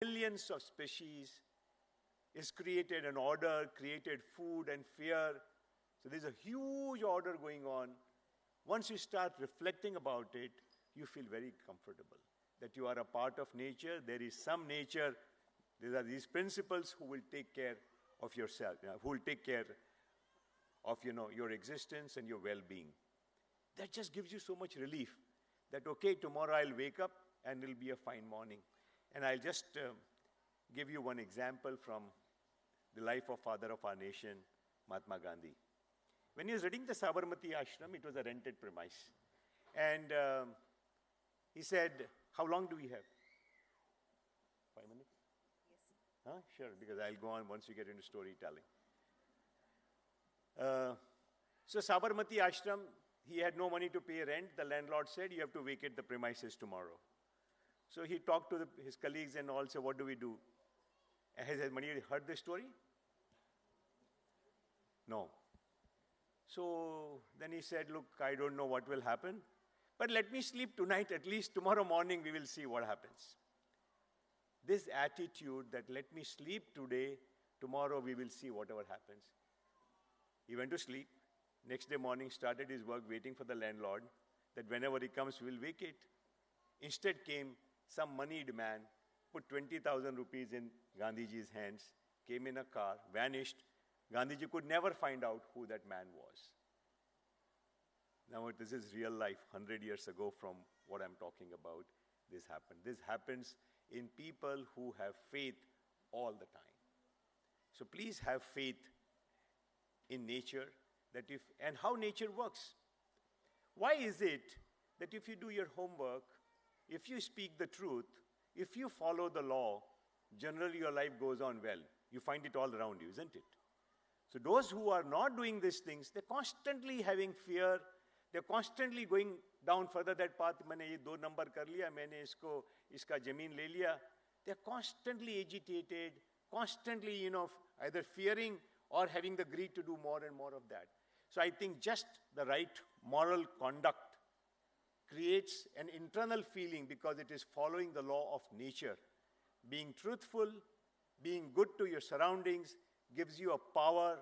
millions of species, is created an order, created food and fear. So there's a huge order going on. Once you start reflecting about it, you feel very comfortable that you are a part of nature. There is some nature. There are these principles who will take care of yourself, who will take care of your existence and your well-being. That just gives you so much relief that, okay, tomorrow I'll wake up and it'll be a fine morning. And I'll just give you one example from the life of father of our nation, Mahatma Gandhi. When he was reading the Sabarmati ashram, it was a rented premise. And he said, how long do we have? 5 minutes? Yes. Huh? Sure, because I'll go on once we get into storytelling. So Sabarmati ashram, he had no money to pay rent. The landlord said, you have to vacate the premises tomorrow. So he talked to his colleagues and all, said, what do we do? Has anybody heard this story? No. So then he said, look, I don't know what will happen, but let me sleep tonight. At least tomorrow morning we will see what happens. This attitude that let me sleep today, tomorrow we will see whatever happens. He went to sleep. Next day morning started his work waiting for the landlord that whenever he comes we'll vacate. Instead came some moneyed man, put 20,000 rupees in Gandhiji's hands, came in a car, vanished. Gandhiji could never find out who that man was. Now this is real life, 100 years ago from what I'm talking about. This happened. This happens in people who have faith all the time. So please have faith in nature, and how nature works. Why is it that if you do your homework, if you speak the truth, if you follow the law, generally your life goes on well. You find it all around you, isn't it? So those who are not doing these things, they're constantly having fear. They're constantly going down further that path. मैंने ये 2 number कर लिया, मैंने इसका जमीन ले लिया. They're constantly agitated, constantly, either fearing or having the greed to do more and more of that. So I think just the right moral conduct creates an internal feeling because it is following the law of nature. Being truthful, being good to your surroundings gives you a power,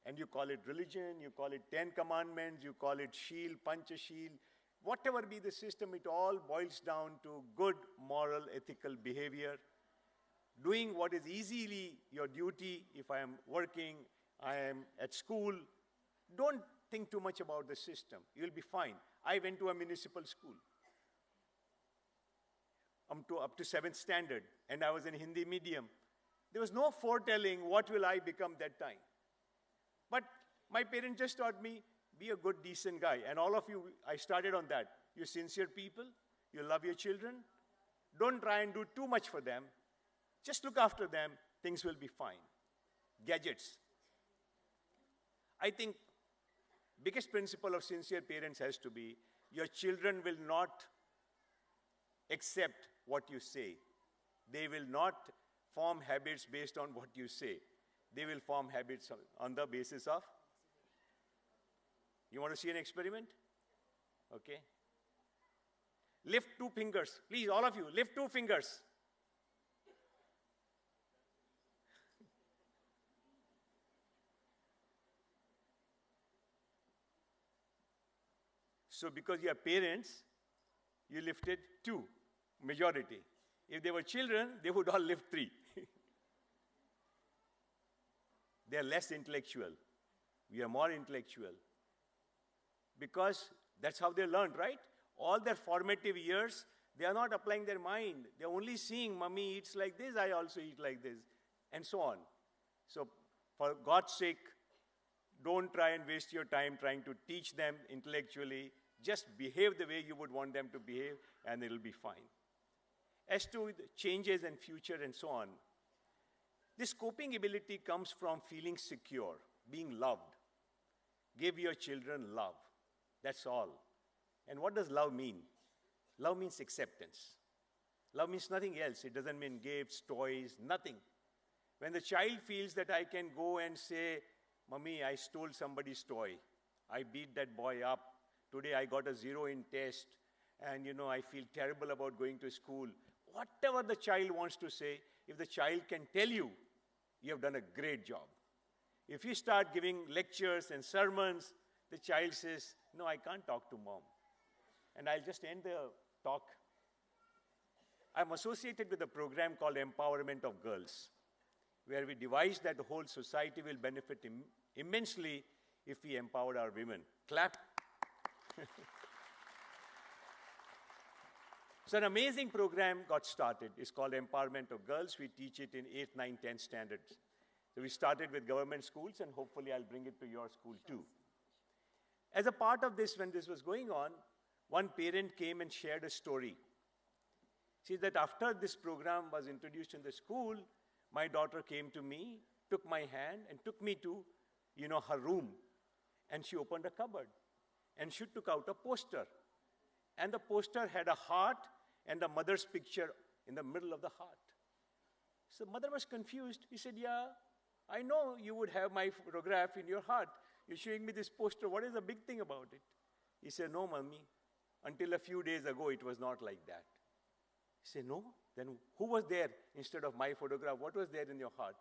and you call it religion, you call it 10 commandments, you call it shield, panchashil, whatever be the system, it all boils down to good moral, ethical behavior. Doing what is easily your duty. If I am working, I am at school, don't think too much about the system. You'll be fine. I went to a municipal school up to 7th standard, and I was in Hindi medium. There was no foretelling what will I become that time. But my parents just taught me, be a good, decent guy. And all of you, I started on that. You're sincere people. You love your children. Don't try and do too much for them. Just look after them. Things will be fine. Gadgets. I think biggest principle of sincere parents has to be, your children will not accept what you say. They will not form habits based on what you say. They will form habits on the basis of. You want to see an experiment? Okay. Lift 2 fingers. Please, all of you, lift 2 fingers. So because you are parents, you lifted 2, majority. If they were children, they would all lift 3. They are less intellectual. We are more intellectual. Because that's how they learned, right? All their formative years, they are not applying their mind. They're only seeing, mommy eats like this, I also eat like this, and so on. So for God's sake, don't try and waste your time trying to teach them intellectually. Just behave the way you would want them to behave, and it'll be fine. As to the changes and future and so on, this coping ability comes from feeling secure, being loved. Give your children love. That's all. And what does love mean? Love means acceptance. Love means nothing else. It doesn't mean gifts, toys, nothing. When the child feels that I can go and say, Mommy, I stole somebody's toy. I beat that boy up. Today I got a 0 in test. And I feel terrible about going to school. whatever the child wants to say, if the child can tell you, you have done a great job. If you start giving lectures and sermons, the child says, no, I can't talk to mom. And I'll just end the talk. I'm associated with a program called Empowerment of Girls, where we devise that the whole society will benefit immensely if we empower our women. Clap. So an amazing program got started. It's called Empowerment of Girls. We teach it in 8th, 9th, 10th standards. So we started with government schools, and hopefully I'll bring it to your school too. As a part of this, when this was going on, one parent came and shared a story. See that after this program was introduced in the school, my daughter came to me, took my hand, and took me to, her room. And she opened a cupboard. And she took out a poster. And the poster had a heart and the mother's picture in the middle of the heart. So the mother was confused. He said, yeah, I know you would have my photograph in your heart. You're showing me this poster. What is the big thing about it? He said, no, mommy. Until a few days ago, it was not like that. He said, no? Then who was there instead of my photograph? What was there in your heart?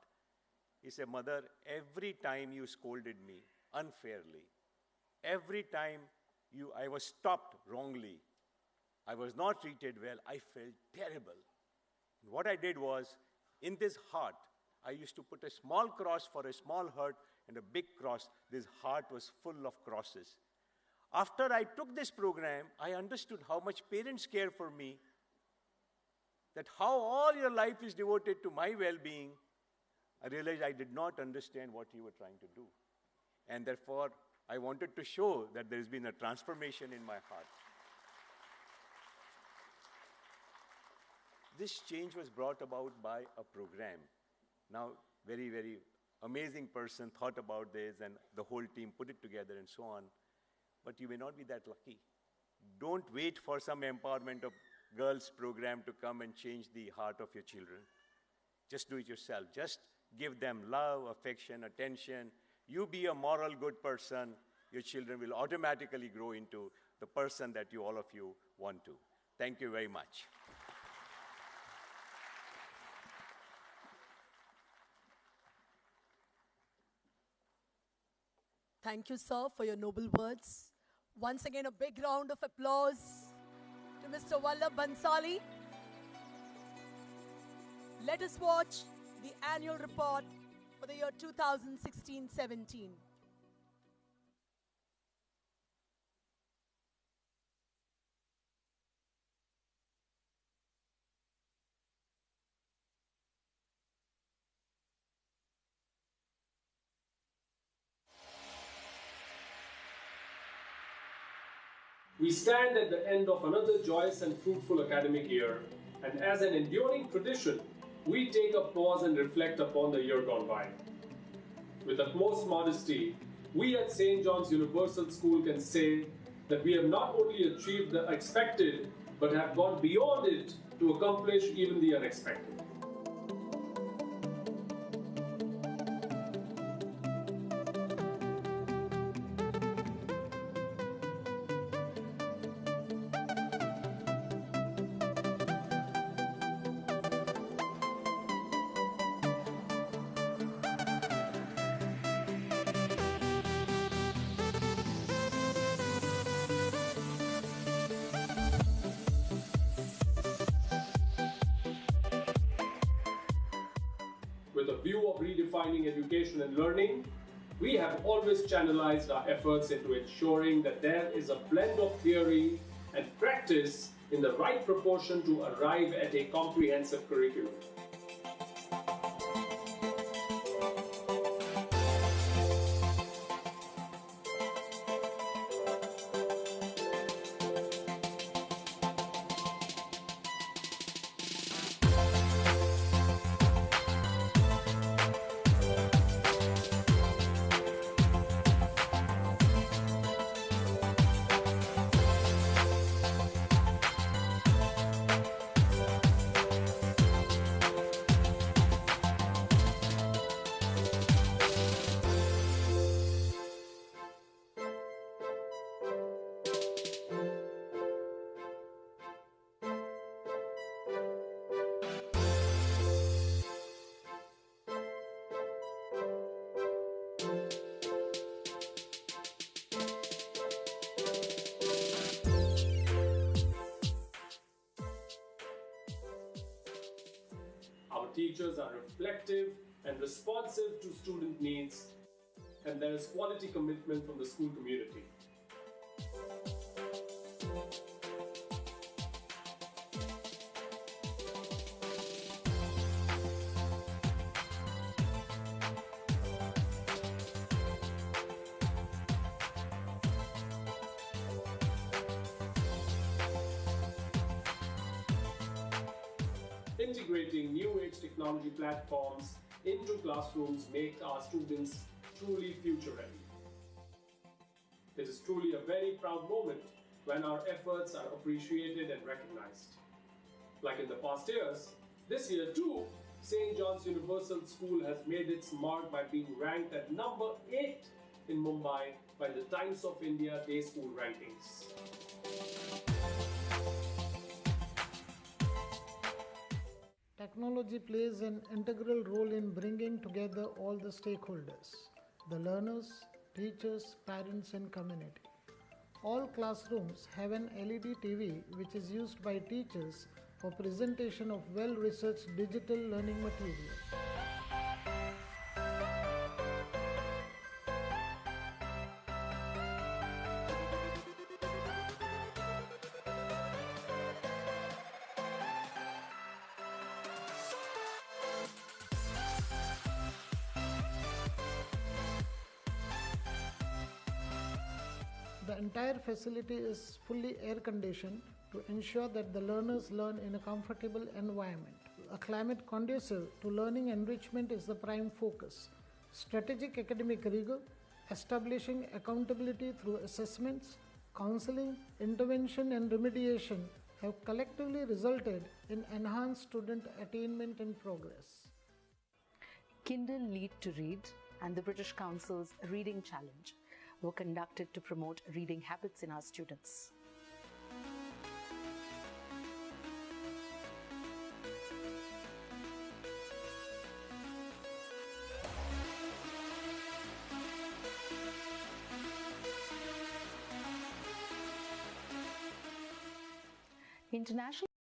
He said, mother, every time you scolded me unfairly, every time I was stopped wrongly, I was not treated well, I felt terrible. And what I did was, in this heart, I used to put a small cross for a small hurt and a big cross. This heart was full of crosses. After I took this program, I understood how much parents care for me, that how all your life is devoted to my well-being. I realized I did not understand what you were trying to do. And therefore, I wanted to show that there has been a transformation in my heart. This change was brought about by a program. Now, very, very amazing person thought about this, and the whole team put it together and so on. But you may not be that lucky. Don't wait for some empowerment of girls program to come and change the heart of your children. Just do it yourself. Just give them love, affection, attention. You be a moral good person. Your children will automatically grow into the person that all of you want to. Thank you very much. Thank you, sir, for your noble words. Once again, a big round of applause to Mr. Vallabh Bhansali. Let us watch the annual report for the year 2016-17. We stand at the end of another joyous and fruitful academic year, and as an enduring tradition, we take a pause and reflect upon the year gone by. With utmost modesty, we at St. John's Universal School can say that we have not only achieved the expected, but have gone beyond it to accomplish even the unexpected. With a view of redefining education and learning, we have always channelized our efforts into ensuring that there is a blend of theory and practice in the right proportion to arrive at a comprehensive curriculum. teachers are reflective and responsive to student needs, and there is quality commitment from the school community. Integrating new age technology platforms into classrooms make our students truly future ready. It is truly a very proud moment when our efforts are appreciated and recognized. Like in the past years, this year too, St. John's Universal School has made its mark by being ranked at number 8 in Mumbai by the Times of India Day School Rankings. Technology plays an integral role in bringing together all the stakeholders, the learners, teachers, parents and community. All classrooms have an LED TV which is used by teachers for presentation of well-researched digital learning material. The entire facility is fully air conditioned to ensure that the learners learn in a comfortable environment. A climate conducive to learning enrichment is the prime focus. Strategic academic rigor, establishing accountability through assessments, counseling, intervention and remediation have collectively resulted in enhanced student attainment and progress. Kindle Lead to Read and the British Council's Reading Challenge were conducted to promote reading habits in our students. International